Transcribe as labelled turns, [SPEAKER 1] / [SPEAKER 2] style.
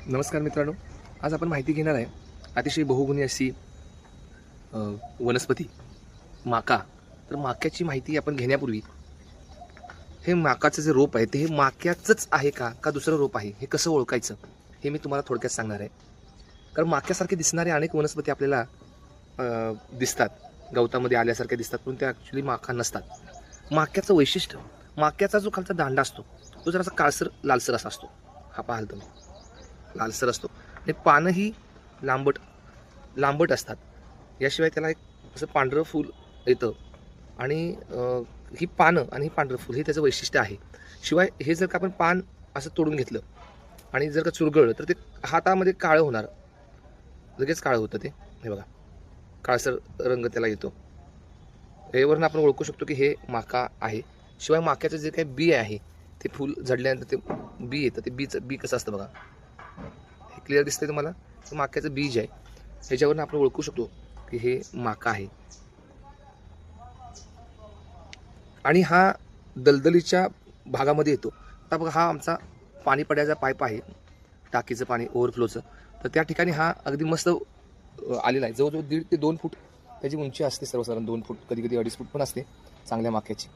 [SPEAKER 1] नमस्कार मित्रांनो, आज आपण माहिती घेणार आहे अतिशय बहुगुणी अशी वनस्पती माका. तर माक्याची माहिती आपण घेण्यापूर्वी हे माकाचं जे रोप आहे ते हे माक्याचंच आहे का दुसरं रोप आहे हे कसं ओळखायचं हे मी तुम्हाला थोडक्यात सांगणार आहे. कारण माक्यासारखे दिसणारे अनेक वनस्पती आपल्याला दिसतात, गवतामध्ये आल्यासारख्या दिसतात, पण त्या ॲक्च्युली माका नसतात. माक्याचं वैशिष्ट्य, माक्याचा जो खालचा दांडा असतो तो जरासा काळसर लालसर असा असतो. हा पाहाल तुम्ही, लालसर असतो आणि पानं ही लांबट असतात. याशिवाय त्याला एक असं पांढरं फूल येतं आणि ही पानं आणि ही पांढरं फूल हे त्याचं वैशिष्ट्य आहे. शिवाय हे जर का आपण पान असं तोडून घेतलं आणि जर का चुरगळलं तर ते हातामध्ये काळं होणार, लगेच काळं होतं ते. हे बघा, काळसर रंग त्याला येतो. यावरून आपण ओळखू शकतो की हे माका आहे. शिवाय माक्याचं जे काही बी आहे ते फूल झडल्यानंतर ते बी येतं. ते बी कसं असतं बघा, हे क्लिअर दिसतंय तुम्हाला. माक्याचं बीज आहे, ह्याच्यावरून आपण ओळखू शकतो की हे माका आहे. आणि हा दलदलीच्या भागामध्ये येतो. आता बघा, हा आमचा पाणी पडायचा पाईप आहे, टाकीचं पाणी ओव्हरफ्लोचं. तर त्या ठिकाणी हा अगदी मस्त आलेला आहे. जवळजवळ 1.5 ते 2 फूट त्याची उंची असते, सर्वसाधारण 2 फूट, कधी कधी 2.5 फूट पण असते चांगल्या माक्याची.